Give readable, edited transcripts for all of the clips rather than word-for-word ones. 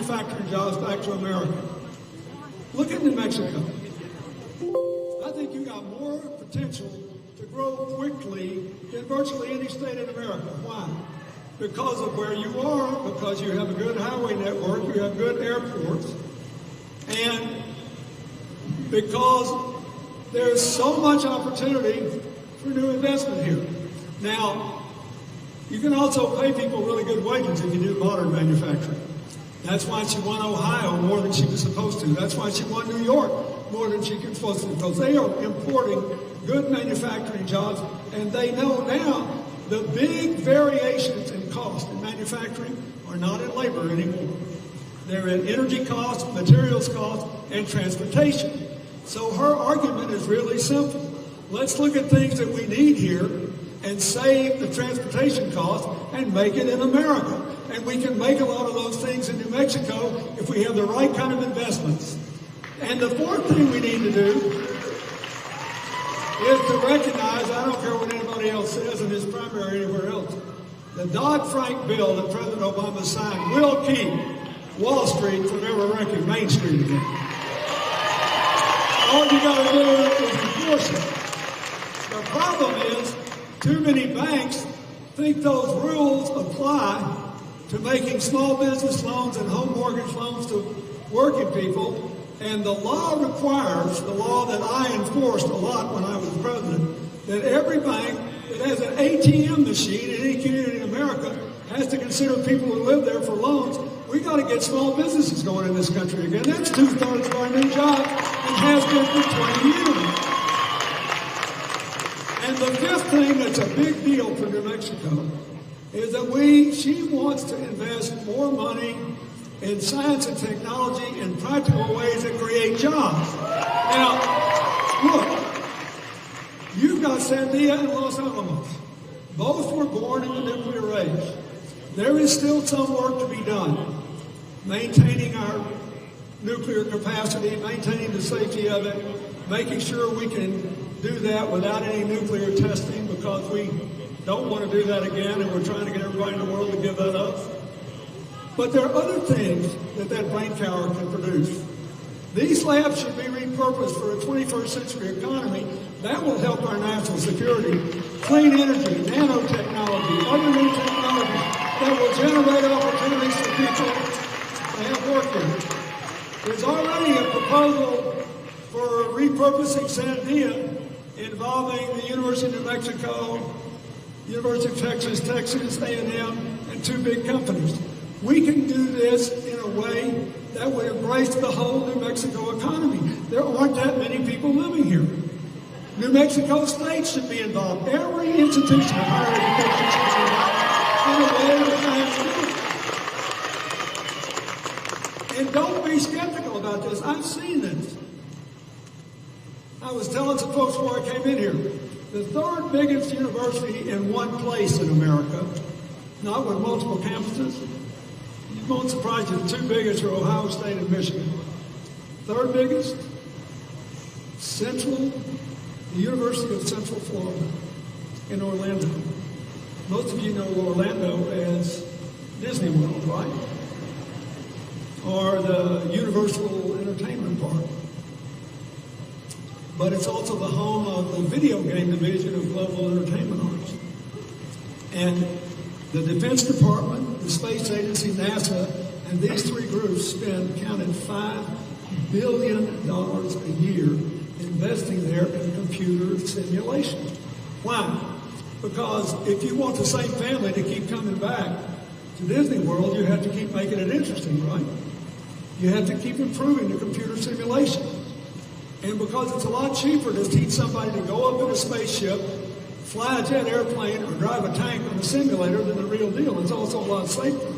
manufacturing jobs back to America. Look at New Mexico. I think you got more potential to grow quickly than virtually any state in America. Why? Because of where you are, because you have a good highway network, you have good airports, and because there's so much opportunity for new investment here. Now, you can also pay people really good wages if you do modern manufacturing. That's why she won Ohio more than she was supposed to. That's why she won New York more than she was supposed to, because they are importing good manufacturing jobs, and they know now the big variations in cost in manufacturing are not in labor anymore. They're in energy costs, materials costs, and transportation. So her argument is really simple. Let's look at things that we need here and save the transportation costs and make it in America. And we can make a lot of those things in New Mexico if we have the right kind of investments. And the fourth thing we need to do is to recognize, I don't care what anybody else says in this primary or anywhere else, the Dodd-Frank bill that President Obama signed will keep Wall Street from ever wrecking Main Street again. All you got to do is enforce it. The problem is, too many banks think those rules apply to making small business loans and home mortgage loans to working people. And the law requires, the law that I enforced a lot when I was president, that every bank that has an ATM machine in any community in America has to consider people who live there for loans. We got to get small businesses going in this country again. That's 2/3 of our new jobs and has been for 20 years. And the fifth thing that's a big deal for New Mexico is that she wants to invest more money in science and technology in practical ways that create jobs. Now, look, you've got Sandia and Los Alamos. Both were born in the nuclear age. There is still some work to be done, maintaining our nuclear capacity, maintaining the safety of it, making sure we can do that without any nuclear testing, because we don't want to do that again, and we're trying to get everybody in the world to give that up. But there are other things that brain power can produce. These labs should be repurposed for a 21st century economy. That will help our national security. Clean energy, nanotechnology, other new technologies that will generate opportunities for people to have work here. There's already a proposal for repurposing Sandia involving the University of New Mexico, University of Texas, Texas A&M, and two big companies. We can do this in a way that would embrace the whole New Mexico economy. There aren't that many people living here. New Mexico State should be involved. Every institution of higher education should be involved in a way that I do. And don't be skeptical about this. I've seen this. I was telling some folks before I came in here, the third biggest university in one place in America, not with multiple campuses. You won't surprise you, the two biggest are Ohio State and Michigan. Third biggest, the University of Central Florida in Orlando. Most of you know Orlando as Disney World, right? Or the Universal Entertainment Park. But it's also the home of the video game division of Global Entertainment Arts. And the Defense Department, the Space Agency, NASA, and these three groups counted $5 billion a year investing there in computer simulation. Why? Because if you want the same family to keep coming back to Disney World, you have to keep making it interesting, right? You have to keep improving the computer simulation. And because it's a lot cheaper to teach somebody to go up in a spaceship, fly a jet airplane, or drive a tank on a simulator than the real deal. It's also a lot safer.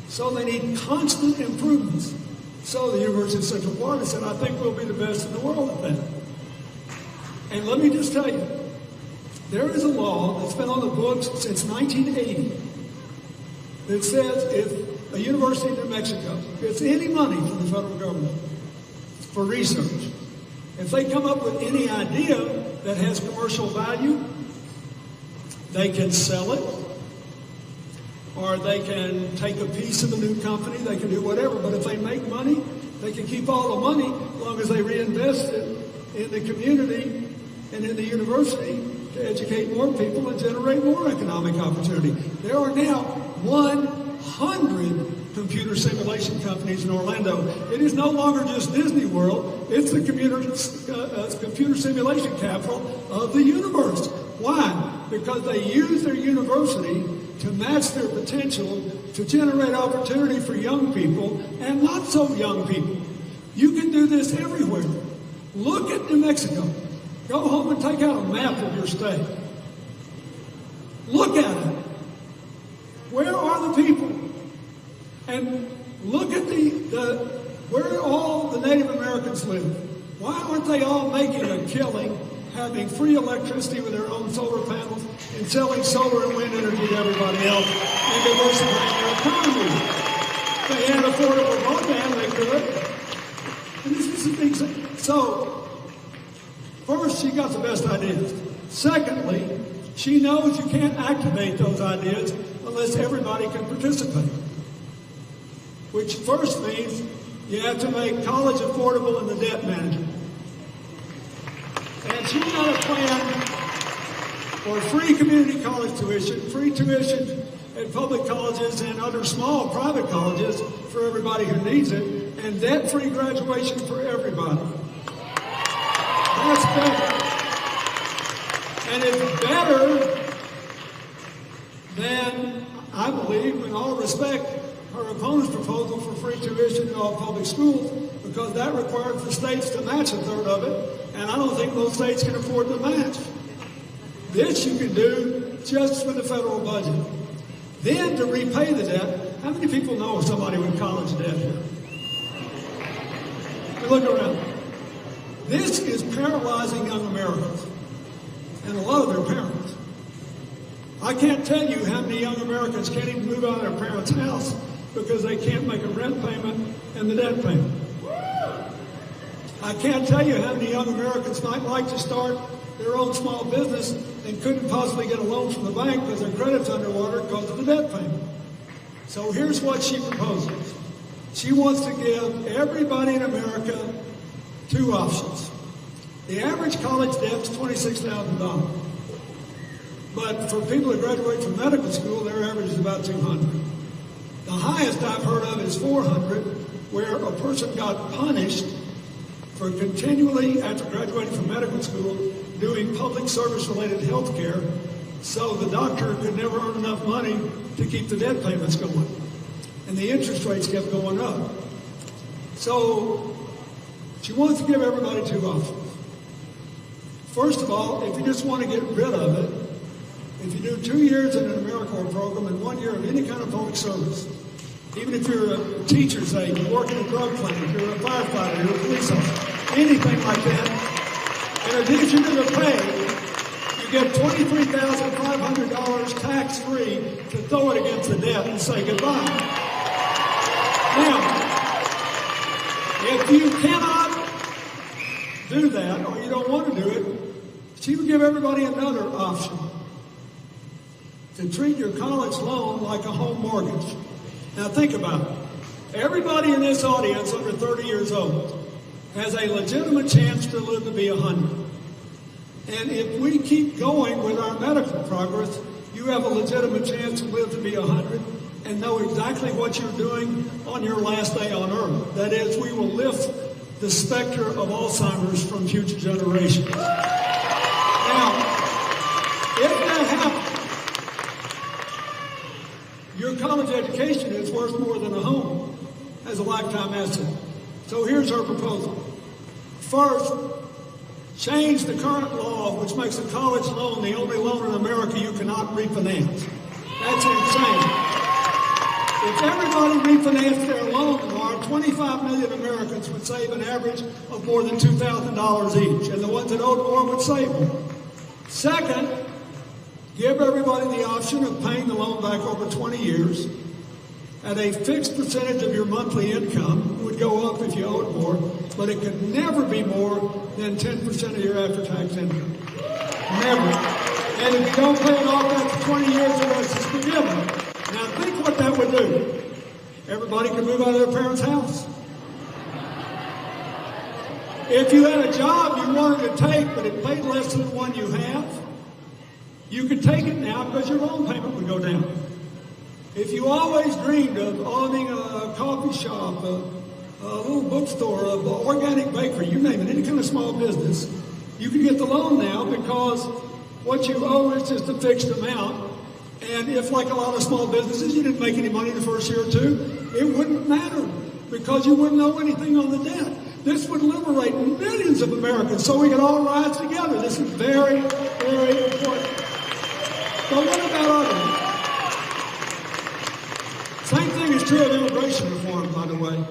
So they need constant improvements. So the University of Central Florida said, I think we'll be the best in the world at that. And let me just tell you, there is a law that's been on the books since 1980 that says if a university in New Mexico gets any money from the federal government for research, if they come up with any idea that has commercial value, they can sell it, or they can take a piece of a new company, they can do whatever. But if they make money, they can keep all the money as long as they reinvest it in the community and in the university to educate more people and generate more economic opportunity. There are now 100 computer simulation companies in Orlando. It is no longer just Disney World, it's the computer simulation capital of the universe. Why? Because they use their university to match their potential to generate opportunity for young people and not so young people. You can do this everywhere. Look at New Mexico. Go home and take out a map of your state. Look at it. Where are the people? And look at where all the Native Americans live. Why aren't they all making a killing, having free electricity with their own solar panels and selling solar and wind energy to everybody else and diversifying their economy? If they had affordable broadband, they could. And this is the thing. So, first, she got the best ideas. Secondly, she knows you can't activate those ideas unless everybody can participate. Which first means you have to make college affordable in the debt management. And she's got a plan for free community college tuition, free tuition at public colleges and other small private colleges for everybody who needs it, and debt-free graduation for everybody. That's better. And it's better than, I believe, with all respect, her opponent's proposal for free tuition in all public schools, because that requires the states to match a third of it, and I don't think most states can afford to match. This you can do just with the federal budget. Then to repay the debt, how many people know of somebody with college debt here? Look around. This is paralyzing young Americans and a lot of their parents. I can't tell you how many young Americans can't even move out of their parents' house because they can't make a rent payment and the debt payment. I can't tell you how many young Americans might like to start their own small business and couldn't possibly get a loan from the bank because their credit's underwater because of the debt payment. So here's what she proposes. She wants to give everybody in America two options. The average college debt is $26,000. But for people that graduate from medical school, their average is about $200. The highest I've heard of is $400, where a person got punished for continually, after graduating from medical school, doing public service-related health care, so the doctor could never earn enough money to keep the debt payments going. And the interest rates kept going up. So she wants to give everybody two options. First of all, if you just want to get rid of it, if you do 2 years in an AmeriCorps program and 1 year of any kind of public service, even if you're a teacher's aide, you work in a drug clinic, you're a firefighter, you're a police officer, anything like that, in addition to the pay, you get $23,500 tax-free to throw it against the debt and say goodbye. Now, if you cannot do that, or you don't want to do it, she would give everybody another option: to treat your college loan like a home mortgage. Now think about it. Everybody in this audience under 30 years old has a legitimate chance to live to be 100. And if we keep going with our medical progress, you have a legitimate chance to live to be 100 and know exactly what you're doing on your last day on earth. That is, we will lift the specter of Alzheimer's from future generations. Now, if that happens, your college education is worth more than a home as a lifetime asset. So here's our proposal. First, change the current law, which makes a college loan the only loan in America you cannot refinance. That's insane. If everybody refinanced their loan tomorrow, 25 million Americans would save an average of more than $2,000 each, and the ones that owed more would save more. Second, give everybody the option of paying the loan back over 20 years at a fixed percentage of your monthly income. It would go up if you owed more, but it could never be more than 10% of your after-tax income. Never. And if you don't pay it off after 20 years, the rest is forgiven. Now think what that would do. Everybody could move out of their parents' house. If you had a job you wanted to take, but it paid less than the one you have, you could take it now because your loan payment would go down. If you always dreamed of owning a coffee shop, a little bookstore, an organic bakery, you name it, any kind of small business, you can get the loan now because what you owe is just a fixed amount. And if, like a lot of small businesses, you didn't make any money the first year or two, it wouldn't matter because you wouldn't owe anything on the debt. This would liberate millions of Americans so we can all rise together. This is very, very important. But what about others? Same thing is true of immigration reform, by the way.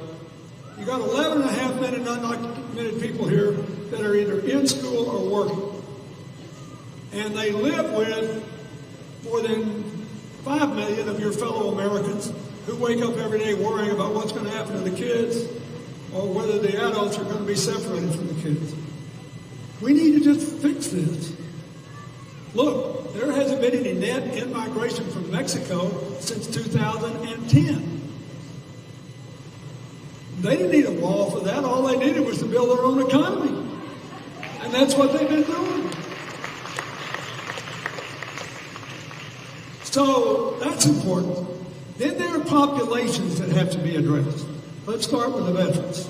You got 11.5 million undocumented people here that are either in school or working. And they live with more than 5 million of your fellow Americans who wake up every day worrying about what's going to happen to the kids or whether the adults are going to be separated from the kids. We need to just fix this. Look, there hasn't been any net in-migration from Mexico since 2010. They didn't need a wall for that. All they needed was to build their own economy. And that's what they've been doing. So that's important. Then there are populations that have to be addressed. Let's start with the veterans.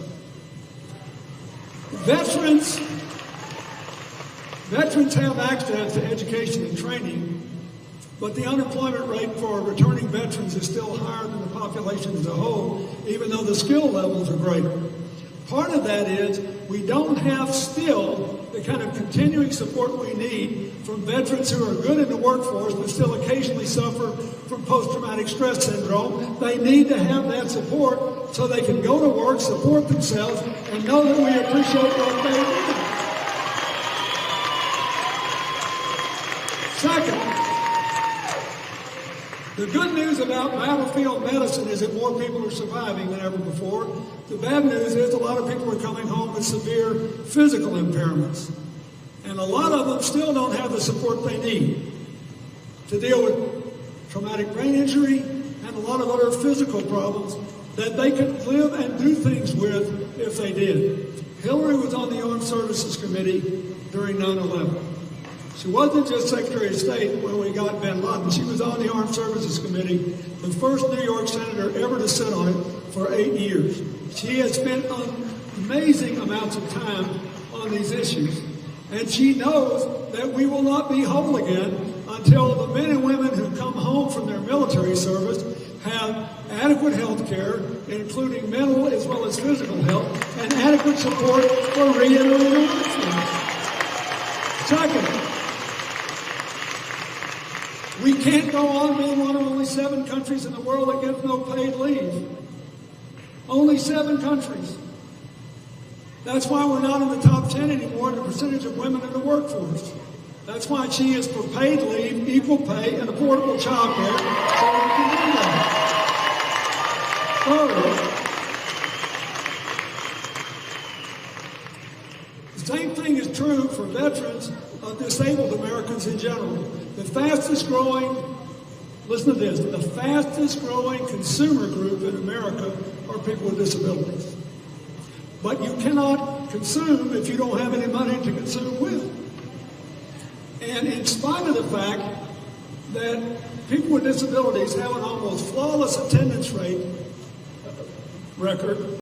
Veterans have access to education and training, but the unemployment rate for returning veterans is still higher than the population as a whole, even though the skill levels are greater. Part of that is we don't have still the kind of continuing support we need from veterans who are good in the workforce but still occasionally suffer from post-traumatic stress syndrome. They need to have that support so they can go to work, support themselves, and know that we appreciate what they do. Second, the good news about battlefield medicine is that more people are surviving than ever before. The bad news is a lot of people are coming home with severe physical impairments. And a lot of them still don't have the support they need to deal with traumatic brain injury and a lot of other physical problems that they could live and do things with if they did. Hillary was on the Armed Services Committee during 9/11. She wasn't just Secretary of State when we got bin Laden. She was on the Armed Services Committee, the first New York senator ever to sit on it for 8 years. She has spent amazing amounts of time on these issues. And she knows that we will not be whole again until the men and women who come home from their military service have adequate health care, including mental as well as physical health, and adequate support for reentering the workforce. Second, we can't go on being one of only 7 countries in the world that gives no paid leave. Only 7 countries. That's why we're not in the top 10 anymore in the percentage of women in the workforce. That's why she is for paid leave, equal pay, and affordable child care, so we can do that. Third, the same thing is true for veterans of disabled Americans in general. The fastest growing, listen to this, the fastest growing consumer group in America are people with disabilities. But you cannot consume if you don't have any money to consume with. And in spite of the fact that people with disabilities have an almost flawless attendance rate record,